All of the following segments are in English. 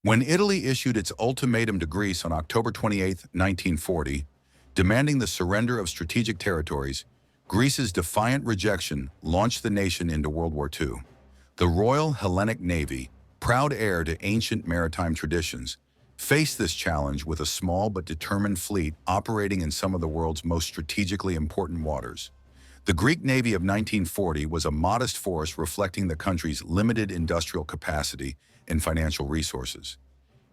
When Italy issued its ultimatum to Greece on October 28, 1940, demanding the surrender of strategic territories, Greece's defiant rejection launched the nation into World War II. The Royal Hellenic Navy, proud heir to ancient maritime traditions, faced this challenge with a small but determined fleet operating in some of the world's most strategically important waters. The Greek Navy of 1940 was a modest force reflecting the country's limited industrial capacity and financial resources.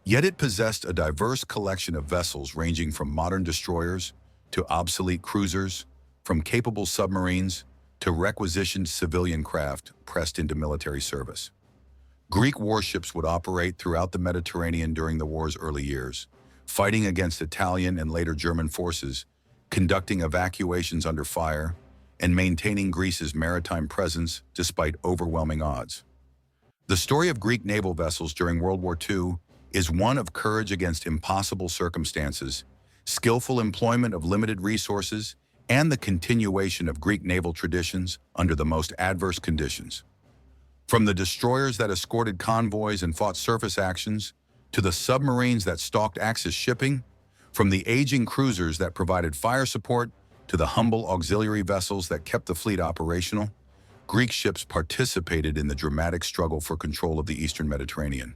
Yet it possessed a diverse collection of vessels ranging from modern destroyers to obsolete cruisers, from capable submarines to requisitioned civilian craft pressed into military service. Greek warships would operate throughout the Mediterranean during the war's early years, fighting against Italian and later German forces, conducting evacuations under fire, and maintaining Greece's maritime presence despite overwhelming odds. The story of Greek naval vessels during World War II is one of courage against impossible circumstances, skillful employment of limited resources, and the continuation of Greek naval traditions under the most adverse conditions. From the destroyers that escorted convoys and fought surface actions, to the submarines that stalked Axis shipping, from the aging cruisers that provided fire support to the humble auxiliary vessels that kept the fleet operational, Greek ships participated in the dramatic struggle for control of the Eastern Mediterranean.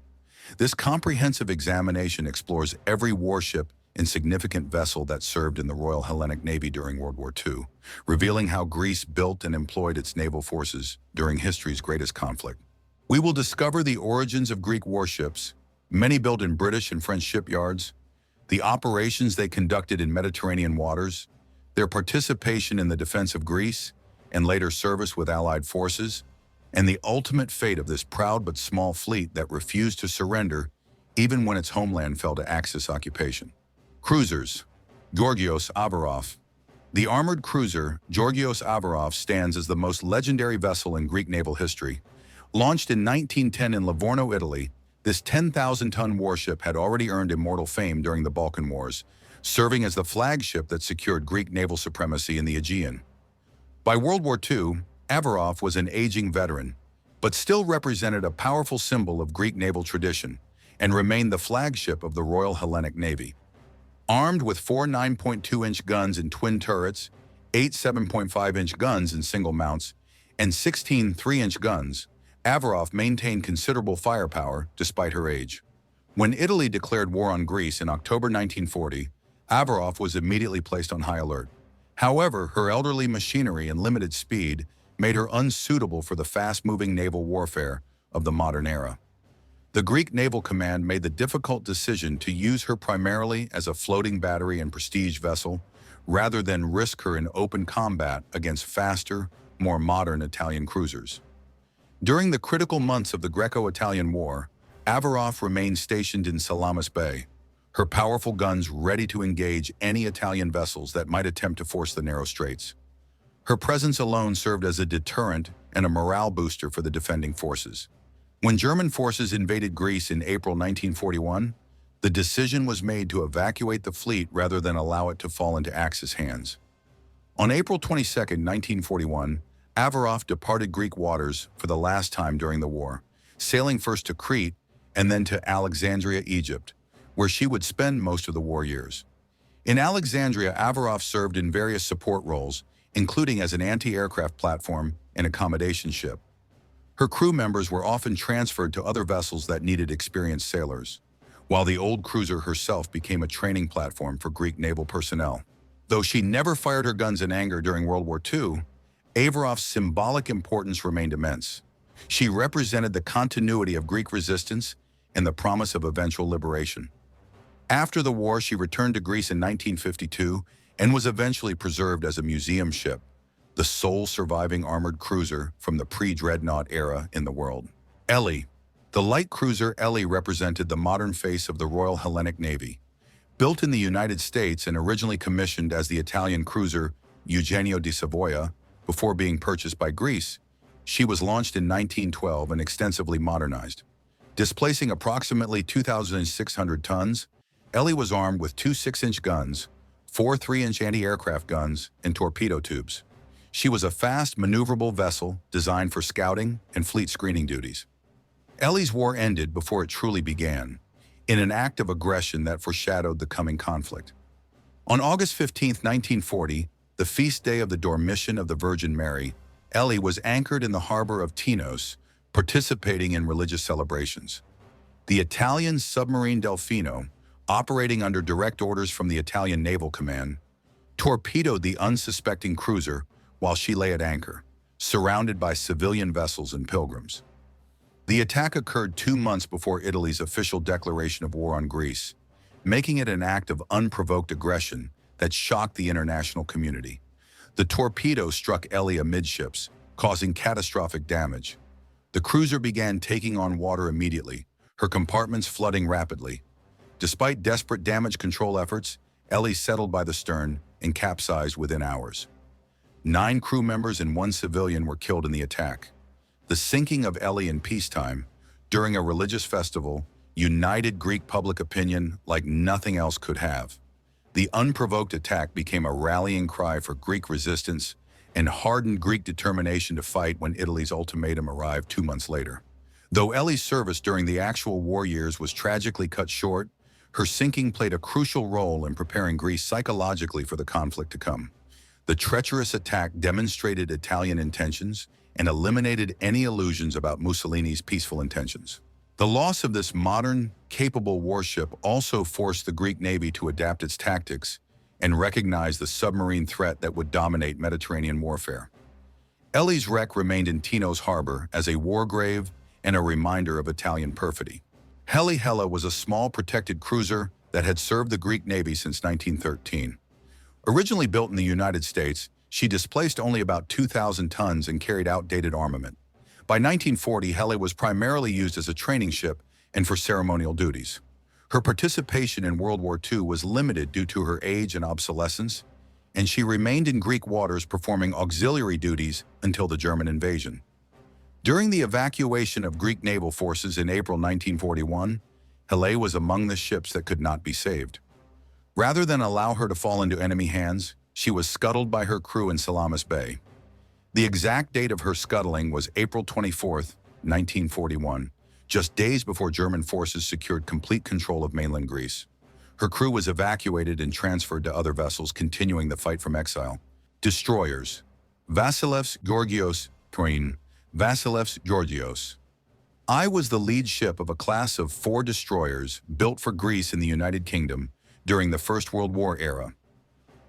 This comprehensive examination explores every warship and significant vessel that served in the Royal Hellenic Navy during World War II, revealing how Greece built and employed its naval forces during history's greatest conflict. We will discover the origins of Greek warships, many built in British and French shipyards, the operations they conducted in Mediterranean waters, their participation in the defense of Greece, and later service with Allied forces, and the ultimate fate of this proud but small fleet that refused to surrender even when its homeland fell to Axis occupation. Cruisers. Georgios Avarov. The armored cruiser Georgios Avarov stands as the most legendary vessel in Greek naval history. Launched in 1910 in Livorno, Italy, this 10,000-ton warship had already earned immortal fame during the Balkan Wars, serving as the flagship that secured Greek naval supremacy in the Aegean. By World War II, Avarov was an aging veteran, but still represented a powerful symbol of Greek naval tradition and remained the flagship of the Royal Hellenic Navy. Armed with 4 9.2-inch guns in twin turrets, 8 7.5-inch guns in single mounts, and 16 3-inch guns, Avarov maintained considerable firepower despite her age. When Italy declared war on Greece in October 1940, Avarov was immediately placed on high alert. However, her elderly machinery and limited speed made her unsuitable for the fast-moving naval warfare of the modern era. The Greek Naval Command made the difficult decision to use her primarily as a floating battery and prestige vessel, rather than risk her in open combat against faster, more modern Italian cruisers. During the critical months of the Greco-Italian War, Avarov remained stationed in Salamis Bay, her powerful guns ready to engage any Italian vessels that might attempt to force the narrow straits. Her presence alone served as a deterrent and a morale booster for the defending forces. When German forces invaded Greece in April 1941, the decision was made to evacuate the fleet rather than allow it to fall into Axis hands. On April 22, 1941, Avarov departed Greek waters for the last time during the war, sailing first to Crete and then to Alexandria, Egypt, where she would spend most of the war years. In Alexandria, Avarov served in various support roles, including as an anti-aircraft platform and accommodation ship. Her crew members were often transferred to other vessels that needed experienced sailors, while the old cruiser herself became a training platform for Greek naval personnel. Though she never fired her guns in anger during World War II, Avarov's symbolic importance remained immense. She represented the continuity of Greek resistance and the promise of eventual liberation. After the war, she returned to Greece in 1952 and was eventually preserved as a museum ship, the sole surviving armored cruiser from the pre-dreadnought era in the world. Elly. The light cruiser Elly represented the modern face of the Royal Hellenic Navy. Built in the United States and originally commissioned as the Italian cruiser Eugenio di Savoia before being purchased by Greece, she was launched in 1912 and extensively modernized. Displacing approximately 2,600 tons, Elly was armed with 2 6-inch guns, 4 3-inch anti-aircraft guns, and torpedo tubes. She was a fast, maneuverable vessel designed for scouting and fleet screening duties. Elly's war ended before it truly began. in an act of aggression that foreshadowed the coming conflict. On August 15, 1940, the feast day of the Dormition of the Virgin Mary, Ellie was anchored in the harbor of Tinos, participating in religious celebrations. The Italian submarine Delfino, operating under direct orders from the Italian Naval Command, torpedoed the unsuspecting cruiser while she lay at anchor, surrounded by civilian vessels and pilgrims. The attack occurred 2 months before Italy's official declaration of war on Greece, making it an act of unprovoked aggression that shocked the international community. The torpedo struck Ellie amidships, causing catastrophic damage. The cruiser began taking on water immediately, her compartments flooding rapidly. Despite desperate damage control efforts, Ellie settled by the stern and capsized within hours. 9 crew members and 1 civilian were killed in the attack. The sinking of Ellie in peacetime, during a religious festival, united Greek public opinion like nothing else could have. The unprovoked attack became a rallying cry for Greek resistance and hardened Greek determination to fight when Italy's ultimatum arrived 2 months later. Though Ellie's service during the actual war years was tragically cut short, her sinking played a crucial role in preparing Greece psychologically for the conflict to come. The treacherous attack demonstrated Italian intentions and eliminated any illusions about Mussolini's peaceful intentions. The loss of this modern, capable warship also forced the Greek Navy to adapt its tactics and recognize the submarine threat that would dominate Mediterranean warfare. Ellie's wreck remained in Tinos harbor as a war grave and a reminder of Italian perfidy. Helle was a small protected cruiser that had served the Greek Navy since 1913. Originally built in the United States, she displaced only about 2,000 tons and carried outdated armament. By 1940, Helle was primarily used as a training ship and for ceremonial duties. Her participation in World War II was limited due to her age and obsolescence, and she remained in Greek waters performing auxiliary duties until the German invasion. During the evacuation of Greek naval forces in April 1941, Helle was among the ships that could not be saved. Rather than allow her to fall into enemy hands, she was scuttled by her crew in Salamis Bay. The exact date of her scuttling was April 24, 1941, just days before German forces secured complete control of mainland Greece. Her crew was evacuated and transferred to other vessels, continuing the fight from exile. Destroyers: Vasilevs Georgios Turin. Vasilevs Georgios. I was the lead ship of a class of 4 destroyers built for Greece in the United Kingdom during the First World War era.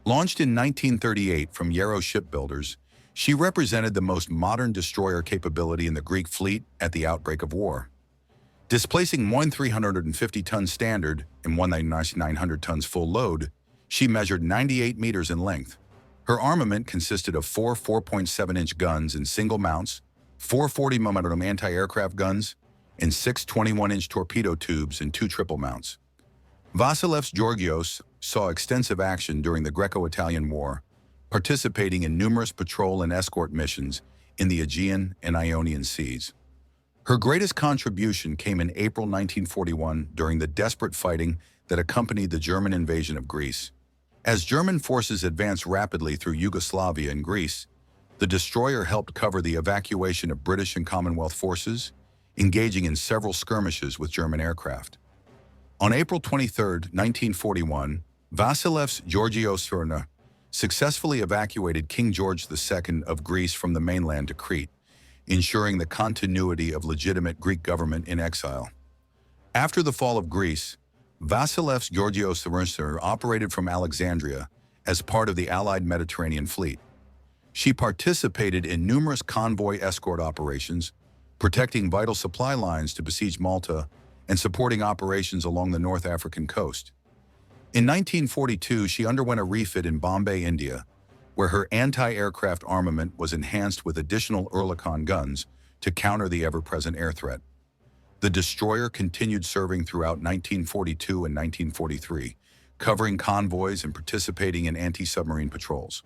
Launched in 1938 from Yarrow Shipbuilders, she represented the most modern destroyer capability in the Greek fleet at the outbreak of war. Displacing one 350-ton standard and one 900 tons full load, she measured 98 meters in length. Her armament consisted of 4 4.7-inch guns in single mounts, 4 40mm anti-aircraft guns, and 6 21-inch torpedo tubes and 2 triple mounts. Vasilevs Georgios saw extensive action during the Greco-Italian War, participating in numerous patrol and escort missions in the Aegean and Ionian Seas. Her greatest contribution came in April 1941 during the desperate fighting that accompanied the German invasion of Greece. As German forces advanced rapidly through Yugoslavia and Greece, the destroyer helped cover the evacuation of British and Commonwealth forces, engaging in several skirmishes with German aircraft. On April 23, 1941, Vasilevs Georgios successfully evacuated King George II of Greece from the mainland to Crete, ensuring the continuity of legitimate Greek government in exile. After the fall of Greece, Vasilevs Georgios operated from Alexandria as part of the Allied Mediterranean Fleet. She participated in numerous convoy escort operations, protecting vital supply lines to besiege Malta and supporting operations along the North African coast. In 1942, she underwent a refit in Bombay, India, where her anti-aircraft armament was enhanced with additional Oerlikon guns to counter the ever-present air threat. The destroyer continued serving throughout 1942 and 1943, covering convoys and participating in anti-submarine patrols.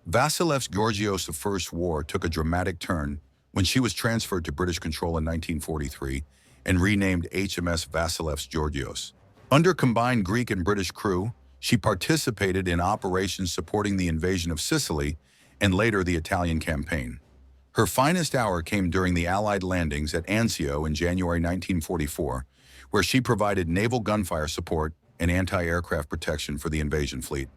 Vasilevs Georgios' first war took a dramatic turn when she was transferred to British control in 1943 and renamed HMS Vasilevs Georgios. Under combined Greek and British crew, she participated in operations supporting the invasion of Sicily and later the Italian campaign. Her finest hour came during the Allied landings at Anzio in January 1944, where she provided naval gunfire support and anti-aircraft protection for the invasion fleet.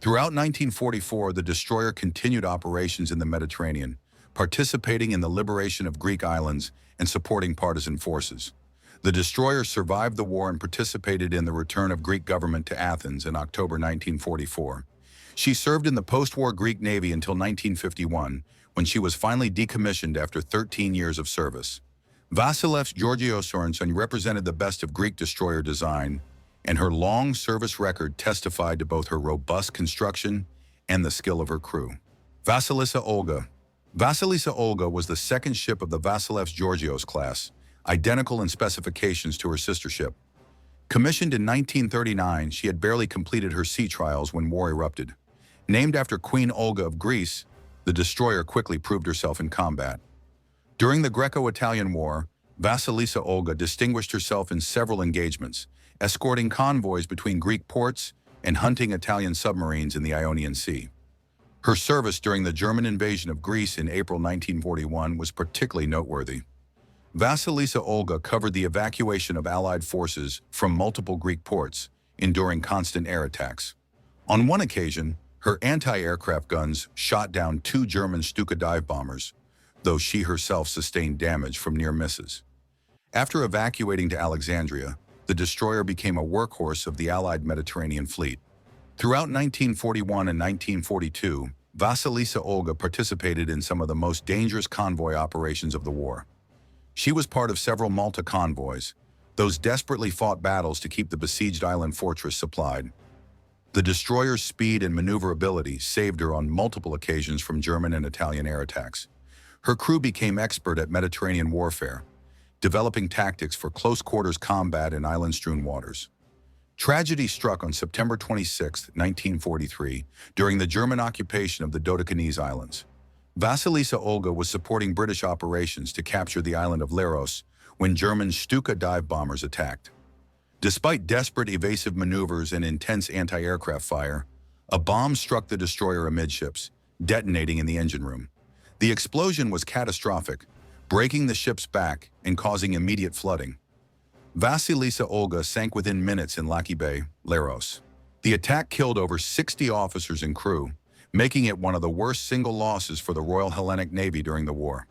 Throughout 1944, the destroyer continued operations in the Mediterranean, participating in the liberation of Greek islands and supporting partisan forces. The destroyer survived the war and participated in the return of Greek government to Athens in October 1944. She served in the post-war Greek Navy until 1951, when she was finally decommissioned after 13 years of service. Vasilevs Georgios Sorensen represented the best of Greek destroyer design, and her long service record testified to both her robust construction and the skill of her crew. Vasilisa Olga. Vasilisa Olga was the second ship of the Vasilevs Georgios class, identical in specifications to her sister ship. Commissioned in 1939, she had barely completed her sea trials when war erupted. Named after Queen Olga of Greece, the destroyer quickly proved herself in combat. During the Greco-Italian War, Vasilisa Olga distinguished herself in several engagements, escorting convoys between Greek ports and hunting Italian submarines in the Ionian Sea. Her service during the German invasion of Greece in April 1941 was particularly noteworthy. Vasilisa Olga covered the evacuation of Allied forces from multiple Greek ports, enduring constant air attacks. On one occasion, her anti-aircraft guns shot down 2 German Stuka dive bombers, though she herself sustained damage from near misses. After evacuating to Alexandria, the destroyer became a workhorse of the Allied Mediterranean fleet. Throughout 1941 and 1942, Vasilisa Olga participated in some of the most dangerous convoy operations of the war. She was part of several Malta convoys, those desperately fought battles to keep the besieged island fortress supplied. The destroyer's speed and maneuverability saved her on multiple occasions from German and Italian air attacks. Her crew became expert at Mediterranean warfare, developing tactics for close-quarters combat in island-strewn waters. Tragedy struck on September 26, 1943, during the German occupation of the Dodecanese Islands. Vasilisa Olga was supporting British operations to capture the island of Leros when German Stuka dive bombers attacked. Despite desperate evasive maneuvers and intense anti-aircraft fire, a bomb struck the destroyer amidships, detonating in the engine room. The explosion was catastrophic, breaking the ship's back and causing immediate flooding. Vasilisa Olga sank within minutes in Laki Bay, Leros. The attack killed over 60 officers and crew, making it one of the worst single losses for the Royal Hellenic Navy during the war.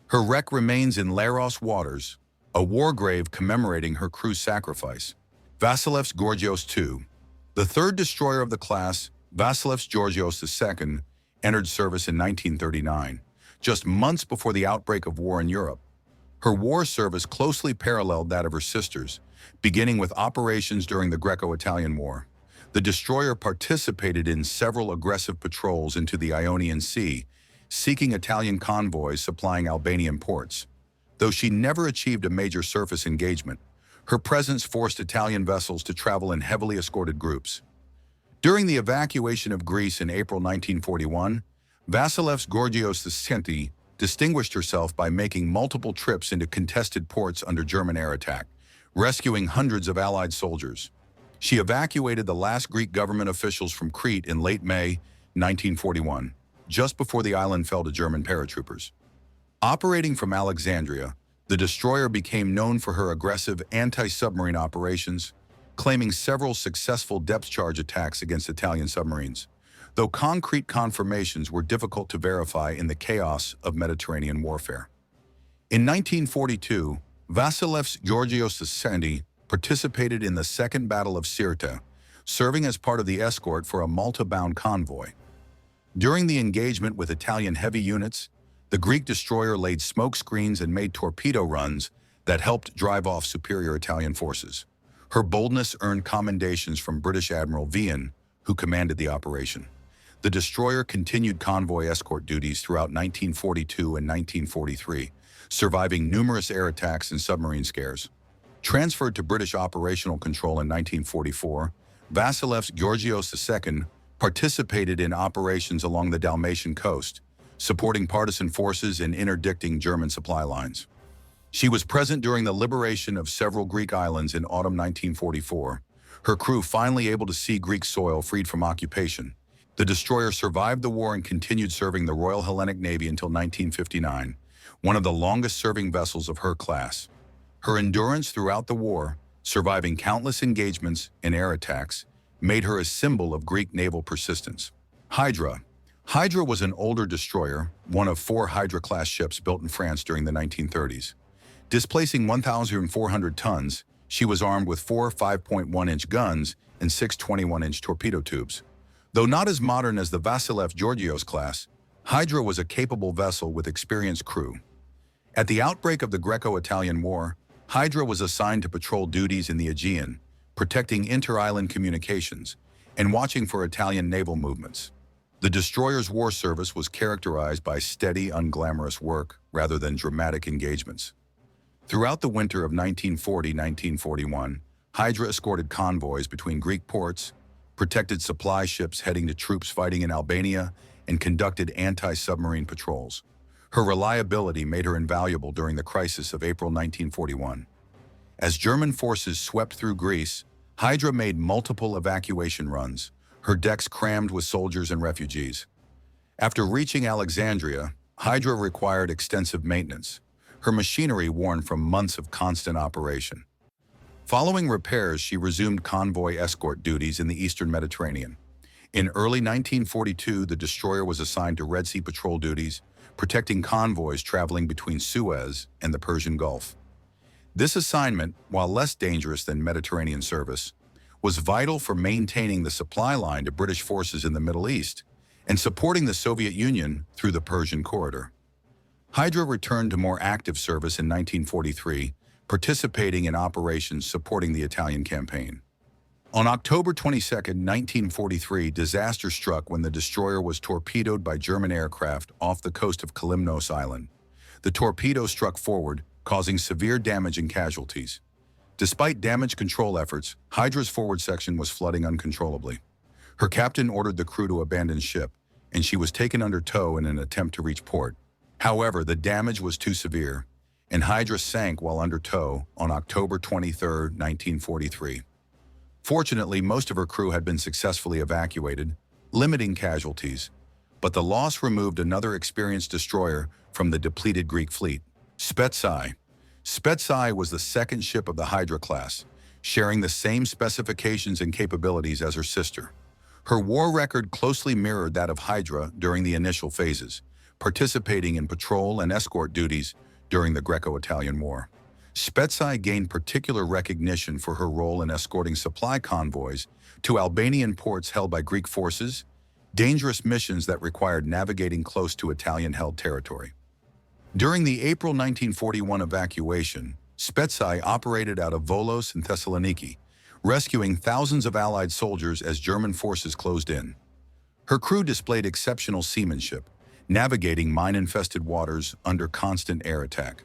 Her wreck remains in Leros waters, a war grave commemorating her crew's sacrifice. Vasilevs Georgios II. The third destroyer of the class, Vasilevs Georgios II, entered service in 1939, just months before the outbreak of war in Europe. Her war service closely paralleled that of her sisters, beginning with operations during the Greco-Italian War. The destroyer participated in several aggressive patrols into the Ionian Sea, seeking Italian convoys supplying Albanian ports. Though she never achieved a major surface engagement, her presence forced Italian vessels to travel in heavily escorted groups. During the evacuation of Greece in April 1941, Vasilevs Georgios II distinguished herself by making multiple trips into contested ports under German air attack, rescuing hundreds of Allied soldiers. She evacuated the last Greek government officials from Crete in late May 1941, just before the island fell to German paratroopers. Operating from Alexandria, the destroyer became known for her aggressive anti-submarine operations, claiming several successful depth charge attacks against Italian submarines, though concrete confirmations were difficult to verify in the chaos of Mediterranean warfare. In 1942, Vasilevs Georgios II participated in the Second Battle of Sirte, serving as part of the escort for a Malta-bound convoy. During the engagement with Italian heavy units, the Greek destroyer laid smoke screens and made torpedo runs that helped drive off superior Italian forces. Her boldness earned commendations from British Admiral Vian, who commanded the operation. The destroyer continued convoy escort duties throughout 1942 and 1943, surviving numerous air attacks and submarine scares. Transferred to British operational control in 1944, Vasilevs Georgios II participated in operations along the Dalmatian coast, supporting partisan forces and interdicting German supply lines. She was present during the liberation of several Greek islands in autumn 1944, her crew finally able to see Greek soil freed from occupation. The destroyer survived the war and continued serving the Royal Hellenic Navy until 1959, one of the longest-serving vessels of her class. Her endurance throughout the war, surviving countless engagements and air attacks, made her a symbol of Greek naval persistence. Hydra. Hydra was an older destroyer, one of 4 Hydra-class ships built in France during the 1930s. Displacing 1,400 tons, she was armed with 4 5.1-inch guns and 6 21-inch torpedo tubes. Though not as modern as the Vasilev Georgios class, Hydra was a capable vessel with experienced crew. At the outbreak of the Greco-Italian War, Hydra was assigned to patrol duties in the Aegean, protecting inter-island communications, and watching for Italian naval movements. The destroyer's war service was characterized by steady, unglamorous work rather than dramatic engagements. Throughout the winter of 1940-1941, Hydra escorted convoys between Greek ports, protected supply ships heading to troops fighting in Albania, and conducted anti-submarine patrols. Her reliability made her invaluable during the crisis of April 1941. As German forces swept through Greece, Hydra made multiple evacuation runs, her decks crammed with soldiers and refugees. After reaching Alexandria, Hydra required extensive maintenance, her machinery worn from months of constant operation. Following repairs, she resumed convoy escort duties in the Eastern Mediterranean. In early 1942, the destroyer was assigned to Red Sea patrol duties, protecting convoys traveling between Suez and the Persian Gulf. This assignment, while less dangerous than Mediterranean service, was vital for maintaining the supply line to British forces in the Middle East and supporting the Soviet Union through the Persian corridor. Hydra returned to more active service in 1943, participating in operations supporting the Italian campaign. On October 22, 1943, disaster struck when the destroyer was torpedoed by German aircraft off the coast of Kalymnos Island. The torpedo struck forward, causing severe damage and casualties. Despite damage control efforts, Hydra's forward section was flooding uncontrollably. Her captain ordered the crew to abandon ship, and she was taken under tow in an attempt to reach port. However, the damage was too severe, and Hydra sank while under tow on October 23, 1943. Fortunately, most of her crew had been successfully evacuated, limiting casualties, but the loss removed another experienced destroyer from the depleted Greek fleet. WWII. WWII was the second ship of the Hydra class, sharing the same specifications and capabilities as her sister. Her war record closely mirrored that of Hydra during the initial phases, participating in patrol and escort duties during the Greco-Italian War. WWII gained particular recognition for her role in escorting supply convoys to Albanian ports held by Greek forces, dangerous missions that required navigating close to Italian-held territory. During the April 1941 evacuation, WWII operated out of Volos and Thessaloniki, rescuing thousands of Allied soldiers as German forces closed in. Her crew displayed exceptional seamanship, navigating mine-infested waters under constant air attack.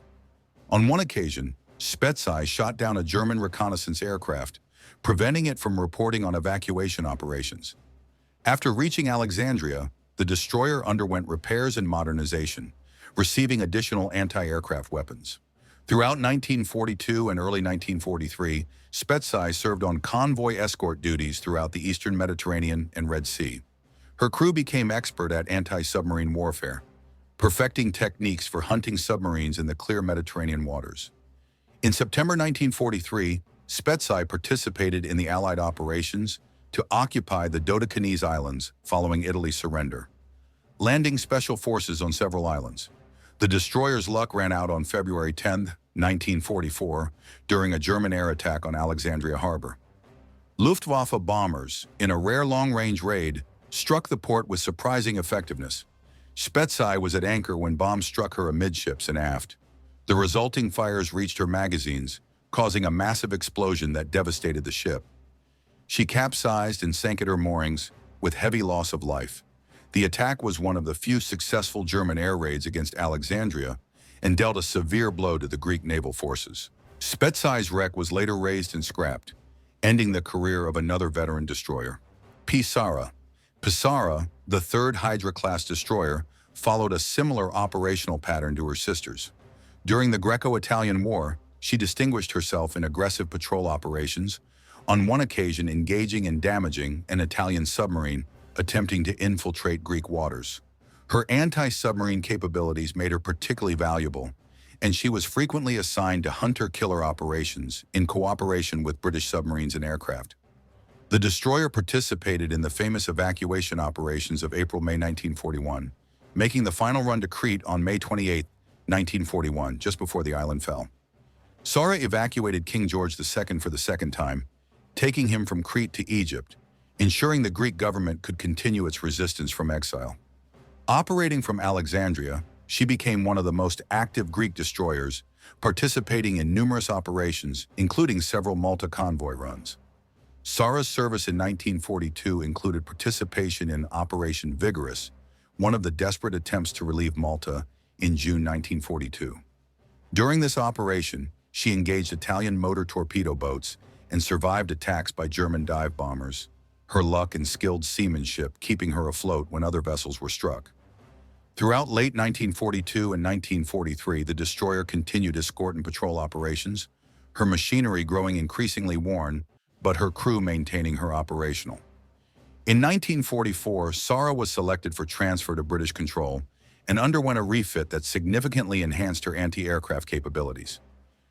On one occasion, WWII shot down a German reconnaissance aircraft, preventing it from reporting on evacuation operations. After reaching Alexandria, the destroyer underwent repairs and modernization, receiving additional anti-aircraft weapons. Throughout 1942 and early 1943, WWII served on convoy escort duties throughout the Eastern Mediterranean and Red Sea. Her crew became expert at anti-submarine warfare, perfecting techniques for hunting submarines in the clear Mediterranean waters. In September 1943, WWII participated in the Allied operations to occupy the Dodecanese Islands following Italy's surrender, landing special forces on several islands. The destroyer's luck ran out on February 10, 1944, during a German air attack on Alexandria Harbor. Luftwaffe bombers, in a rare long-range raid, struck the port with surprising effectiveness. WWII was at anchor when bombs struck her amidships and aft. The resulting fires reached her magazines, causing a massive explosion that devastated the ship. She capsized and sank at her moorings, with heavy loss of life. The attack was one of the few successful German air raids against Alexandria and dealt a severe blow to the Greek naval forces. WWII's wreck was later raised and scrapped, ending the career of another veteran destroyer. Pisara. Pisara, the third Hydra-class destroyer, followed a similar operational pattern to her sisters. During the Greco-Italian War, she distinguished herself in aggressive patrol operations, on one occasion engaging and damaging an Italian submarine attempting to infiltrate Greek waters. Her anti-submarine capabilities made her particularly valuable, and she was frequently assigned to hunter-killer operations in cooperation with British submarines and aircraft. The destroyer participated in the famous evacuation operations of April-May 1941, making the final run to Crete on May 28, 1941, just before the island fell. Sara evacuated King George II for the second time, taking him from Crete to Egypt, ensuring the Greek government could continue its resistance from exile. Operating from Alexandria, she became one of the most active Greek destroyers, participating in numerous operations, including several Malta convoy runs. Sara's service in 1942 included participation in Operation Vigorous, one of the desperate attempts to relieve Malta in June 1942. During this operation, she engaged Italian motor torpedo boats and survived attacks by German dive bombers, her luck and skilled seamanship keeping her afloat when other vessels were struck. Throughout late 1942 and 1943, the destroyer continued escort and patrol operations, her machinery growing increasingly worn, but her crew maintaining her operational. In 1944, Sara was selected for transfer to British control and underwent a refit that significantly enhanced her anti-aircraft capabilities.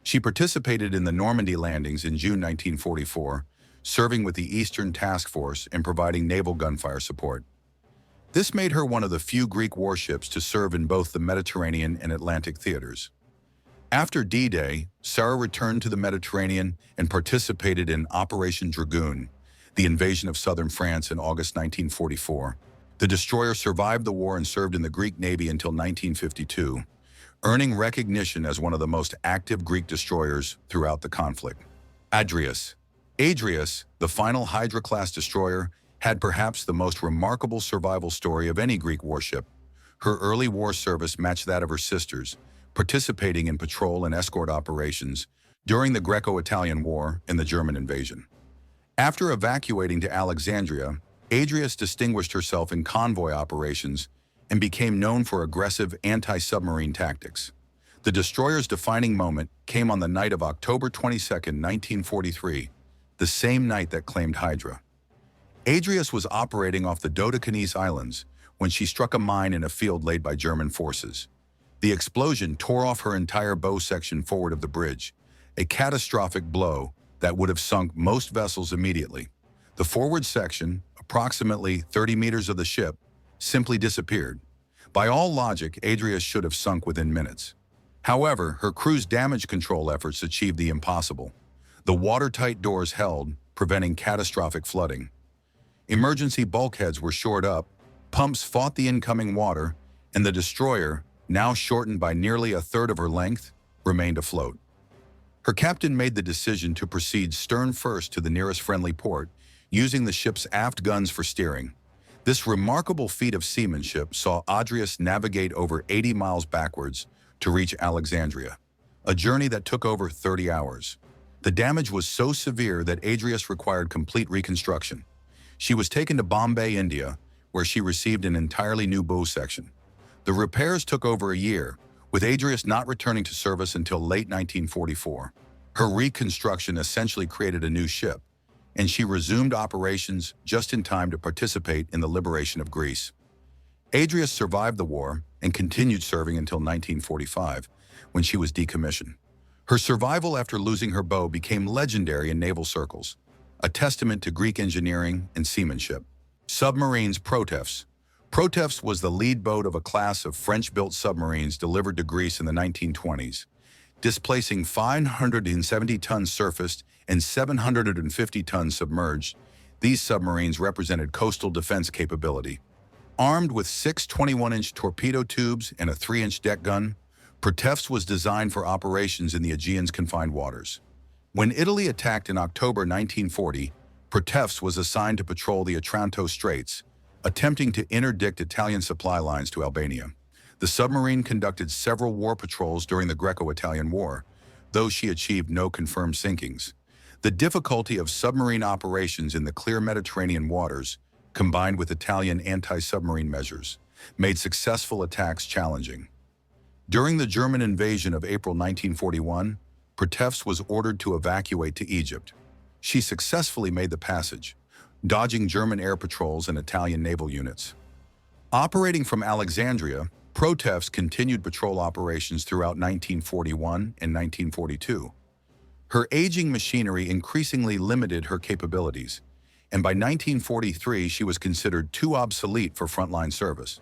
She participated in the Normandy landings in June 1944, serving with the Eastern Task Force and providing naval gunfire support. This made her one of the few Greek warships to serve in both the Mediterranean and Atlantic theaters. After D-Day, Sara returned to the Mediterranean and participated in Operation Dragoon, the invasion of southern France in August 1944. The destroyer survived the war and served in the Greek Navy until 1952, earning recognition as one of the most active Greek destroyers throughout the conflict. Adrias, the final Hydra-class destroyer, had perhaps the most remarkable survival story of any Greek warship. Her early war service matched that of her sisters, participating in patrol and escort operations during the Greco-Italian War and the German invasion. After evacuating to Alexandria, Adrias distinguished herself in convoy operations and became known for aggressive anti-submarine tactics. The destroyer's defining moment came on the night of October 22, 1943, the same night that claimed Hydra. Adrias was operating off the Dodecanese Islands when she struck a mine in a field laid by German forces. The explosion tore off her entire bow section forward of the bridge, a catastrophic blow that would have sunk most vessels immediately. The forward section, approximately 30 meters of the ship, simply disappeared. By all logic, Adrias should have sunk within minutes. However, her crew's damage control efforts achieved the impossible. The watertight doors held, preventing catastrophic flooding. Emergency bulkheads were shored up, pumps fought the incoming water, and the destroyer, now shortened by nearly a third of her length, remained afloat. Her captain made the decision to proceed stern first to the nearest friendly port, using the ship's aft guns for steering. This remarkable feat of seamanship saw Adrias navigate over 80 miles backwards to reach Alexandria, a journey that took over 30 hours. The damage was so severe that Adrias required complete reconstruction. She was taken to Bombay, India, where she received an entirely new bow section. The repairs took over a year, with Adrias not returning to service until late 1944. Her reconstruction essentially created a new ship, and she resumed operations just in time to participate in the liberation of Greece. Adrias survived the war and continued serving until 1945, when she was decommissioned. Her survival after losing her bow became legendary in naval circles, a testament to Greek engineering and seamanship. Submarines. Protefs was the lead boat of a class of French-built submarines delivered to Greece in the 1920s, displacing 570 tons surfaced and 750 tons submerged. These submarines represented coastal defense capability. Armed with 6 21-inch torpedo tubes and a 3-inch deck gun, Protefs was designed for operations in the Aegean's confined waters. When Italy attacked in October 1940, Protefs was assigned to patrol the Otranto Straits, attempting to interdict Italian supply lines to Albania. The submarine conducted several war patrols during the Greco-Italian War, though she achieved no confirmed sinkings. The difficulty of submarine operations in the clear Mediterranean waters, combined with Italian anti-submarine measures, made successful attacks challenging. During the German invasion of April 1941, Protefs was ordered to evacuate to Egypt. She successfully made the passage, dodging German air patrols and Italian naval units. Operating from Alexandria, Proteus continued patrol operations throughout 1941 and 1942. Her aging machinery increasingly limited her capabilities, and by 1943 she was considered too obsolete for frontline service.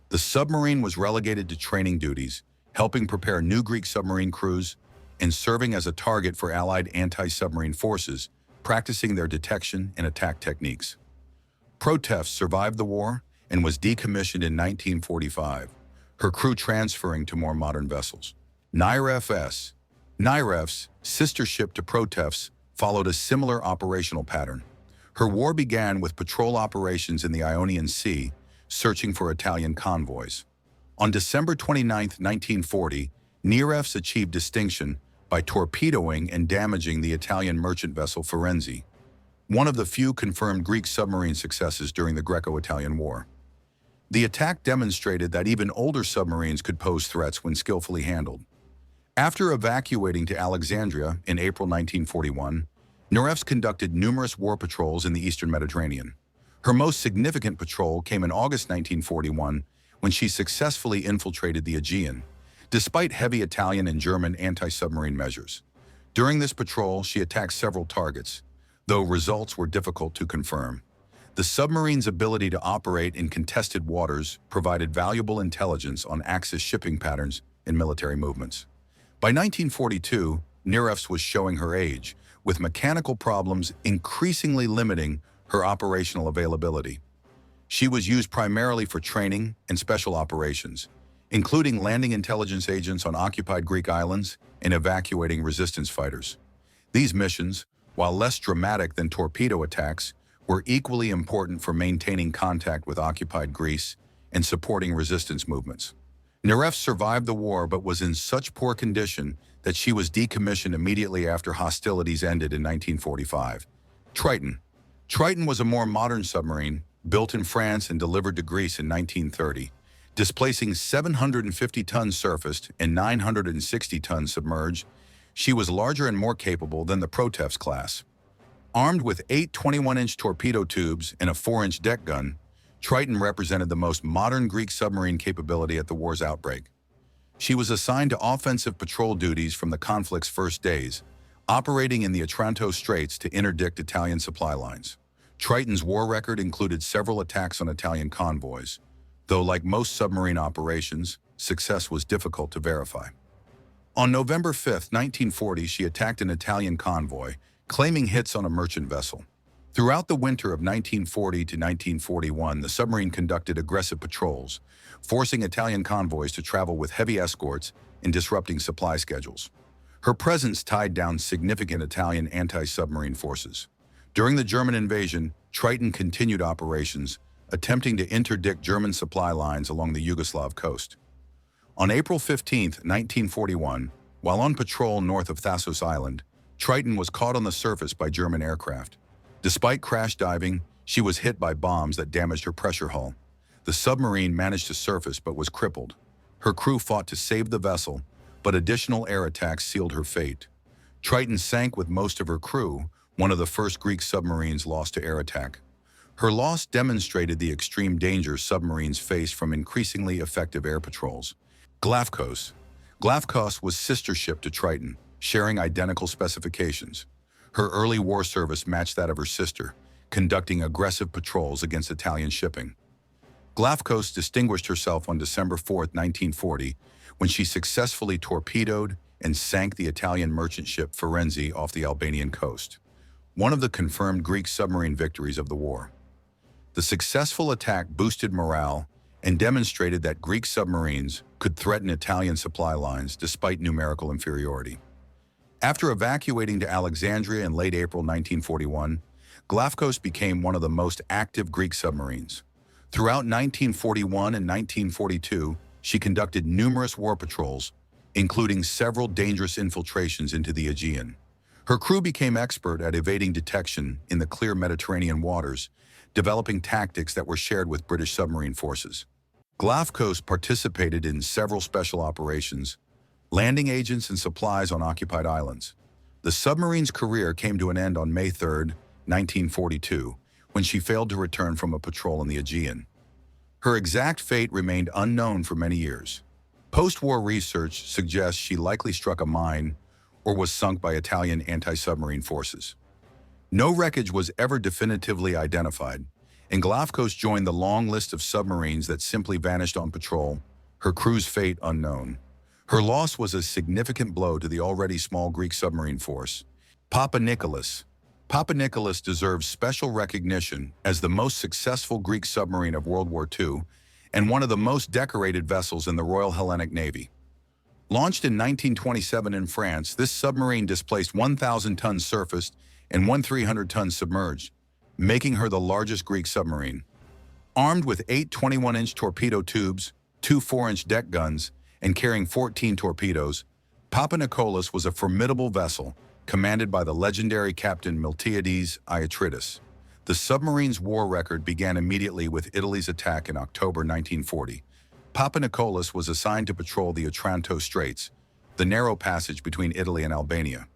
The submarine was relegated to training duties, helping prepare new Greek submarine crews and serving as a target for Allied anti-submarine forces, practicing their detection and attack techniques. Proteus survived the war and was decommissioned in 1945, her crew transferring to more modern vessels. NIRF's sister ship to Proteus followed a similar operational pattern. Her war began with patrol operations in the Ionian Sea, searching for Italian convoys. On December 29, 1940, NIRF's achieved distinction by torpedoing and damaging the Italian merchant vessel Firenze, one of the few confirmed Greek submarine successes during the Greco-Italian War. The attack demonstrated that even older submarines could pose threats when skillfully handled. After evacuating to Alexandria in April 1941, NIRF's conducted numerous war patrols in the Eastern Mediterranean. Her most significant patrol came in August 1941 when she successfully infiltrated the Aegean, despite heavy Italian and German anti-submarine measures. During this patrol, she attacked several targets, though results were difficult to confirm. The submarine's ability to operate in contested waters provided valuable intelligence on Axis shipping patterns and military movements. By 1942, NIRF's was showing her age, with mechanical problems increasingly limiting her operational availability. She was used primarily for training and special operations, including landing intelligence agents on occupied Greek islands and evacuating resistance fighters. These missions, while less dramatic than torpedo attacks, were equally important for maintaining contact with occupied Greece and supporting resistance movements. NIRF survived the war but was in such poor condition that she was decommissioned immediately after hostilities ended in 1945. Triton was a more modern submarine, built in France and delivered to Greece in 1930, displacing 750 tons surfaced and 960 tons submerged. She was larger and more capable than the Proteus class. Armed with 8 21-inch torpedo tubes and a 4-inch deck gun, Triton represented the most modern Greek submarine capability at the war's outbreak. She was assigned to offensive patrol duties from the conflict's first days, operating in the Otranto Straits to interdict Italian supply lines. Triton's war record included several attacks on Italian convoys, though like most submarine operations, success was difficult to verify. On November 5, 1940, she attacked an Italian convoy, claiming hits on a merchant vessel. Throughout the winter of 1940 to 1941, the submarine conducted aggressive patrols, forcing Italian convoys to travel with heavy escorts and disrupting supply schedules. Her presence tied down significant Italian anti-submarine forces. During the German invasion, Triton continued operations, attempting to interdict German supply lines along the Yugoslav coast. On April 15, 1941, while on patrol north of Thasos Island, Triton was caught on the surface by German aircraft. Despite crash diving, she was hit by bombs that damaged her pressure hull. The submarine managed to surface but was crippled. Her crew fought to save the vessel, but additional air attacks sealed her fate. Triton sank with most of her crew, one of the first Greek submarines lost to air attack. Her loss demonstrated the extreme danger submarines face from increasingly effective air patrols. Glafkos was sister ship to Triton, sharing identical specifications. Her early war service matched that of her sister, conducting aggressive patrols against Italian shipping. Glafkos distinguished herself on December 4, 1940, when she successfully torpedoed and sank the Italian merchant ship Firenze off the Albanian coast, one of the confirmed Greek submarine victories of the war. The successful attack boosted morale and demonstrated that Greek submarines could threaten Italian supply lines despite numerical inferiority. After evacuating to Alexandria in late April 1941, Glafkos became one of the most active Greek submarines. Throughout 1941 and 1942, she conducted numerous war patrols, including several dangerous infiltrations into the Aegean. Her crew became expert at evading detection in the clear Mediterranean waters, developing tactics that were shared with British submarine forces. Glafkos participated in several special operations, landing agents and supplies on occupied islands. The submarine's career came to an end on May 3, 1942, when she failed to return from a patrol in the Aegean. Her exact fate remained unknown for many years. Post-war research suggests she likely struck a mine or was sunk by Italian anti-submarine forces. No wreckage was ever definitively identified, and Galapagos joined the long list of submarines that simply vanished on patrol, her crew's fate unknown. Her loss was a significant blow to the already small Greek submarine force. Papa Nicholas. Papa Nicholas deserves special recognition as the most successful Greek submarine of World War II and one of the most decorated vessels in the Royal Hellenic Navy. Launched in 1927 in France, this submarine displaced 1,000 tons surfaced and 1,300 tons submerged, making her the largest Greek submarine. Armed with 8 21-inch torpedo tubes, 2 4-inch deck guns, and carrying 14 torpedoes, Papa Nicholas was a formidable vessel commanded by the legendary Captain Miltiades Iatridis. The submarine's war record began immediately with Italy's attack in October 1940. Papa Nicholas was assigned to patrol the Otranto Straits, the narrow passage between Italy and Albania.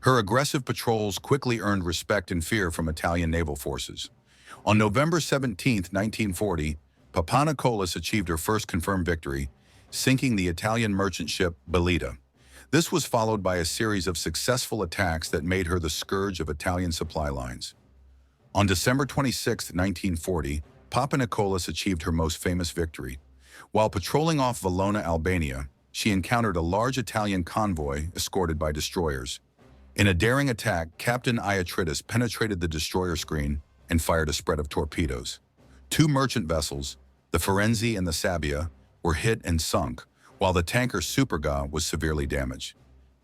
Her aggressive patrols quickly earned respect and fear from Italian naval forces. On November 17, 1940, Papa Nicholas achieved her first confirmed victory, sinking the Italian merchant ship Belita. This was followed by a series of successful attacks that made her the scourge of Italian supply lines. On December 26, 1940, Papa Nicholas achieved her most famous victory. While patrolling off Valona, Albania, she encountered a large Italian convoy escorted by destroyers. In a daring attack, Captain Iatridis penetrated the destroyer screen and fired a spread of torpedoes. 2 merchant vessels, the Firenze and the Sabia, were hit and sunk, while the tanker Superga was severely damaged.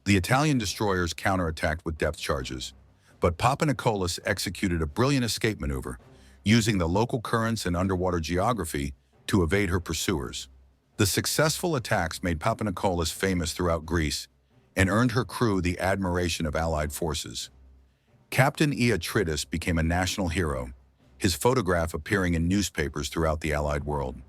The Italian destroyers counterattacked with depth charges, but Papa Nicholas executed a brilliant escape maneuver, using the local currents and underwater geography to evade her pursuers. The successful attacks made Papa Nicholas famous throughout Greece and earned her crew the admiration of Allied forces. Captain Iatridis became a national hero, his photograph appearing in newspapers throughout the Allied world.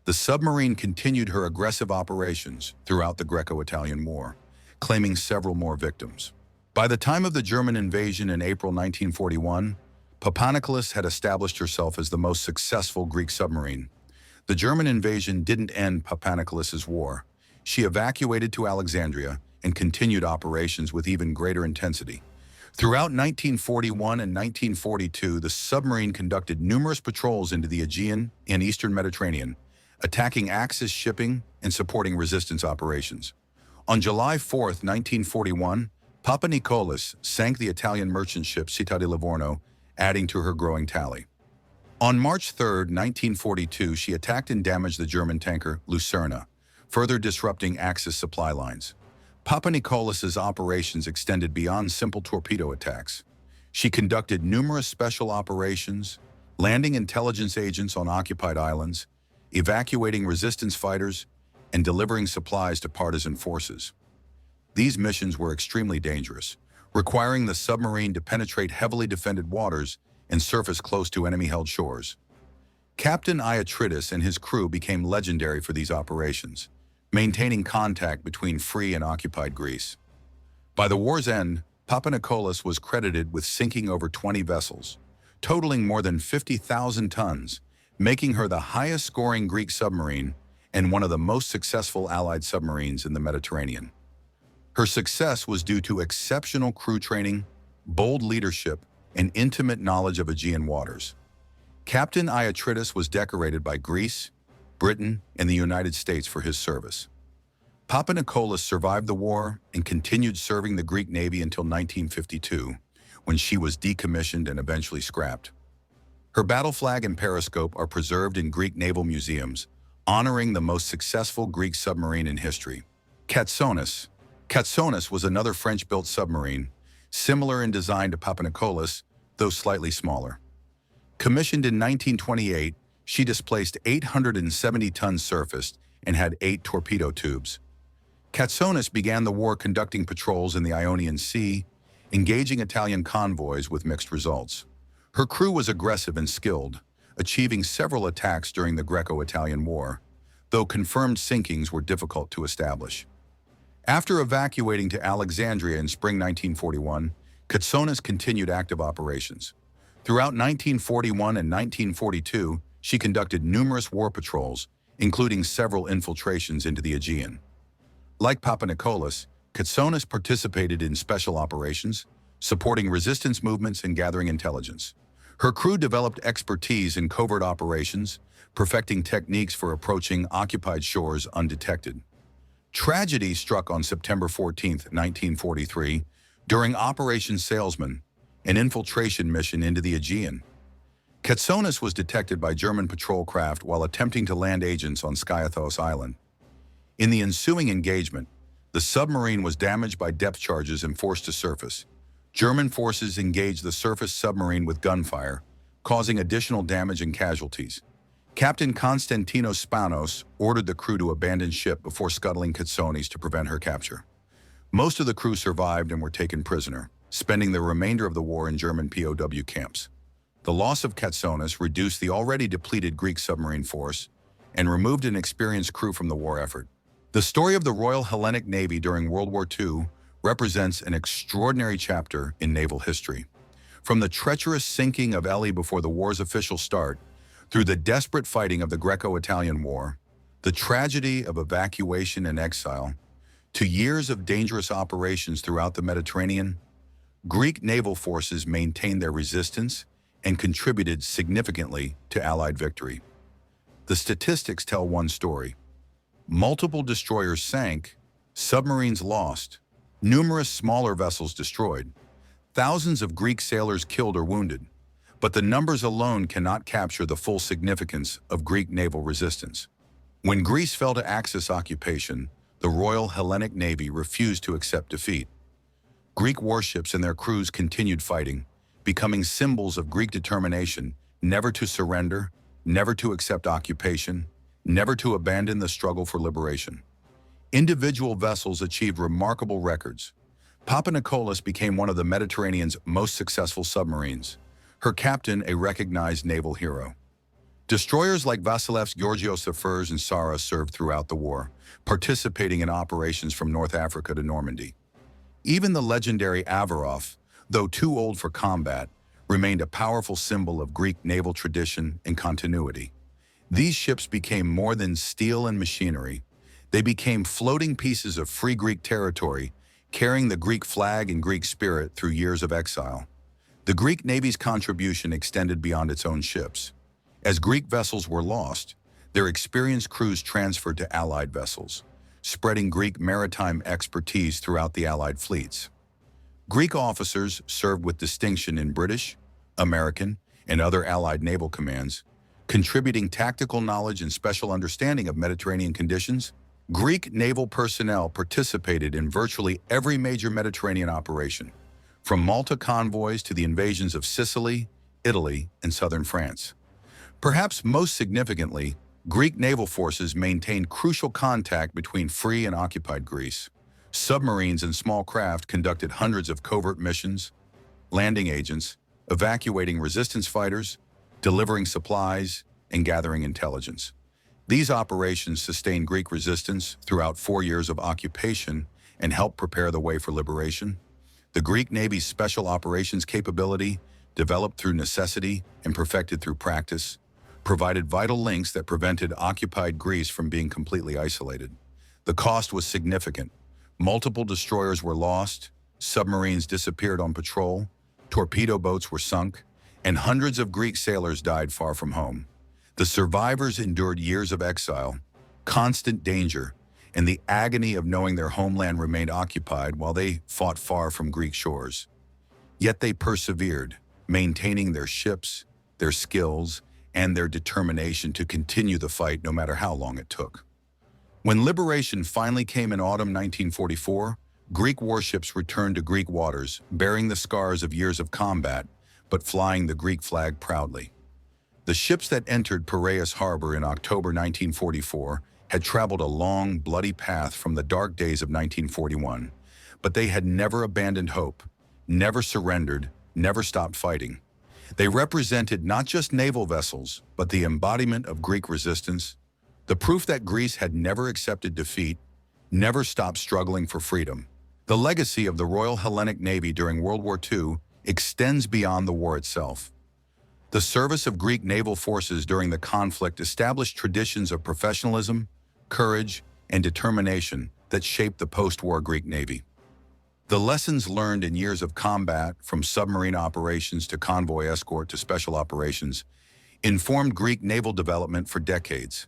The submarine continued her aggressive operations throughout the Greco-Italian War, claiming several more victims. By the time of the German invasion in April 1941, Papa Nicholas had established herself as the most successful Greek submarine. The German invasion didn't end Papa Nicholas's war. She evacuated to Alexandria and continued operations with even greater intensity. Throughout 1941 and 1942, the submarine conducted numerous patrols into the Aegean and Eastern Mediterranean, attacking Axis shipping and supporting resistance operations. On July 4, 1941, Papa Nicholas sank the Italian merchant ship Città di Livorno, adding to her growing tally. On March 3, 1942, she attacked and damaged the German tanker Lucerna, further disrupting Axis supply lines. Papa Nicholas's operations extended beyond simple torpedo attacks. She conducted numerous special operations, landing intelligence agents on occupied islands, evacuating resistance fighters, and delivering supplies to partisan forces. These missions were extremely dangerous, requiring the submarine to penetrate heavily defended waters and surface close to enemy-held shores. Captain Iatridis and his crew became legendary for these operations, maintaining contact between free and occupied Greece. By the war's end, Papa Nicholas was credited with sinking over 20 vessels, totaling more than 50,000 tons, making her the highest-scoring Greek submarine and one of the most successful Allied submarines in the Mediterranean. Her success was due to exceptional crew training, bold leadership, and intimate knowledge of Aegean waters. Captain Iatridis was decorated by Greece, Britain, and the United States for his service. Papa Nicholas survived the war and continued serving the Greek Navy until 1952, when she was decommissioned and eventually scrapped. Her battle flag and periscope are preserved in Greek naval museums, honoring the most successful Greek submarine in history. Katsonis. Katsonis was another French-built submarine, similar in design to Papa Nicholas, though slightly smaller. Commissioned in 1928, she displaced 870 tons surfaced and had 8 torpedo tubes. Katsonis began the war conducting patrols in the Ionian Sea, engaging Italian convoys with mixed results. Her crew was aggressive and skilled, achieving several attacks during the Greco-Italian War, though confirmed sinkings were difficult to establish. After evacuating to Alexandria in spring 1941, Katsonis continued active operations. Throughout 1941 and 1942, she conducted numerous war patrols, including several infiltrations into the Aegean. Like Papanikolas, Katsonis participated in special operations, supporting resistance movements and gathering intelligence. Her crew developed expertise in covert operations, perfecting techniques for approaching occupied shores undetected. Tragedy struck on September 14, 1943, during Operation Salesman, an infiltration mission into the Aegean. Katsonis was detected by German patrol craft while attempting to land agents on Skiathos Island. In the ensuing engagement, the submarine was damaged by depth charges and forced to surface. German forces engaged the surface submarine with gunfire, causing additional damage and casualties. Captain Konstantinos Spanos ordered the crew to abandon ship before scuttling Katsonis to prevent her capture. Most of the crew survived and were taken prisoner, spending the remainder of the war in German POW camps. The loss of Katsonis reduced the already depleted Greek submarine force and removed an experienced crew from the war effort. The story of the Royal Hellenic Navy during World War II represents an extraordinary chapter in naval history. From the treacherous sinking of Elli before the war's official start, through the desperate fighting of the Greco-Italian War, the tragedy of evacuation and exile, to years of dangerous operations throughout the Mediterranean, Greek naval forces maintained their resistance and contributed significantly to Allied victory. The statistics tell one story. Multiple destroyers sank, submarines lost, numerous smaller vessels destroyed, thousands of Greek sailors killed or wounded, but the numbers alone cannot capture the full significance of Greek naval resistance. When Greece fell to Axis occupation, the Royal Hellenic Navy refused to accept defeat. Greek warships and their crews continued fighting, becoming symbols of Greek determination never to surrender, never to accept occupation, never to abandon the struggle for liberation. Individual vessels achieved remarkable records. Papanikolas became one of the Mediterranean's most successful submarines, her captain a recognized naval hero. Destroyers like Vasilevs Georgios I and Sara served throughout the war, participating in operations from North Africa to Normandy. Even the legendary Avarov, though too old for combat, remained a powerful symbol of Greek naval tradition and continuity. These ships became more than steel and machinery. They became floating pieces of free Greek territory, carrying the Greek flag and Greek spirit through years of exile. The Greek Navy's contribution extended beyond its own ships. As Greek vessels were lost, their experienced crews transferred to Allied vessels, spreading Greek maritime expertise throughout the Allied fleets. Greek officers served with distinction in British, American, and other Allied naval commands, contributing tactical knowledge and special understanding of Mediterranean conditions. Greek naval personnel participated in virtually every major Mediterranean operation, from Malta convoys to the invasions of Sicily, Italy, and southern France. Perhaps most significantly, Greek naval forces maintained crucial contact between free and occupied Greece. Submarines and small craft conducted hundreds of covert missions, landing agents, evacuating resistance fighters, delivering supplies, and gathering intelligence. These operations sustained Greek resistance throughout 4 years of occupation and helped prepare the way for liberation. The Greek Navy's special operations capability, developed through necessity and perfected through practice, provided vital links that prevented occupied Greece from being completely isolated. The cost was significant. Multiple destroyers were lost, submarines disappeared on patrol, torpedo boats were sunk, and hundreds of Greek sailors died far from home. The survivors endured years of exile, constant danger, and the agony of knowing their homeland remained occupied while they fought far from Greek shores. Yet they persevered, maintaining their ships, their skills, and their determination to continue the fight no matter how long it took. When liberation finally came in autumn 1944, Greek warships returned to Greek waters, bearing the scars of years of combat, but flying the Greek flag proudly. The ships that entered Piraeus Harbor in October 1944 had traveled a long, bloody path from the dark days of 1941, but they had never abandoned hope, never surrendered, never stopped fighting. They represented not just naval vessels, but the embodiment of Greek resistance, the proof that Greece had never accepted defeat, never stopped struggling for freedom. The legacy of the Royal Hellenic Navy during World War II extends beyond the war itself. The service of Greek naval forces during the conflict established traditions of professionalism, courage, and determination that shaped the post-war Greek Navy. The lessons learned in years of combat, from submarine operations to convoy escort to special operations, informed Greek naval development for decades.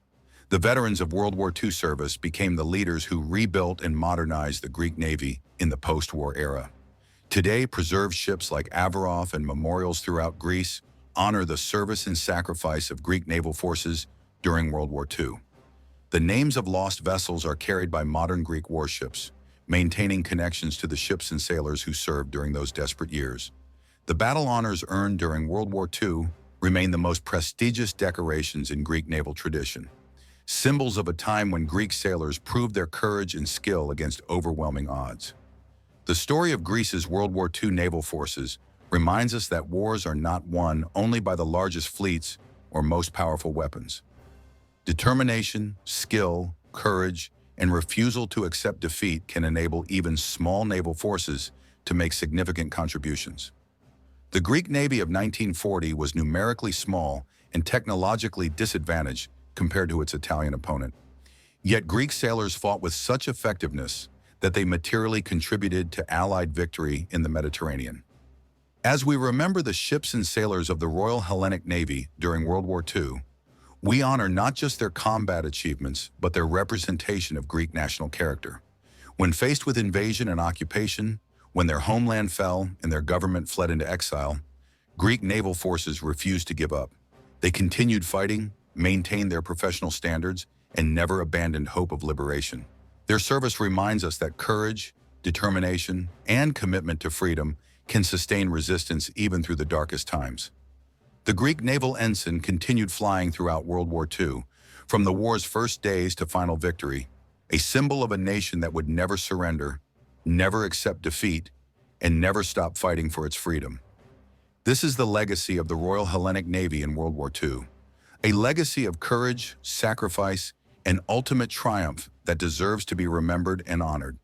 The veterans of World War II service became the leaders who rebuilt and modernized the Greek Navy in the post-war era. Today, preserved ships like Avarov and memorials throughout Greece honor the service and sacrifice of Greek naval forces during World War II. The names of lost vessels are carried by modern Greek warships, maintaining connections to the ships and sailors who served during those desperate years. The battle honors earned during World War II remain the most prestigious decorations in Greek naval tradition, symbols of a time when Greek sailors proved their courage and skill against overwhelming odds. The story of Greece's World War II naval forces reminds us that wars are not won only by the largest fleets or most powerful weapons. Determination, skill, courage, and refusal to accept defeat can enable even small naval forces to make significant contributions. The Greek Navy of 1940 was numerically small and technologically disadvantaged compared to its Italian opponent. Yet Greek sailors fought with such effectiveness that they materially contributed to Allied victory in the Mediterranean. As we remember the ships and sailors of the Royal Hellenic Navy during World War II, we honor not just their combat achievements, but their representation of Greek national character. When faced with invasion and occupation, when their homeland fell and their government fled into exile, Greek naval forces refused to give up. They continued fighting, maintained their professional standards, and never abandoned hope of liberation. Their service reminds us that courage, determination, and commitment to freedom can sustain resistance even through the darkest times. The Greek naval ensign continued flying throughout World War II, from the war's first days to final victory, a symbol of a nation that would never surrender, never accept defeat, and never stop fighting for its freedom. This is the legacy of the Royal Hellenic Navy in World War II, a legacy of courage, sacrifice, and ultimate triumph that deserves to be remembered and honored.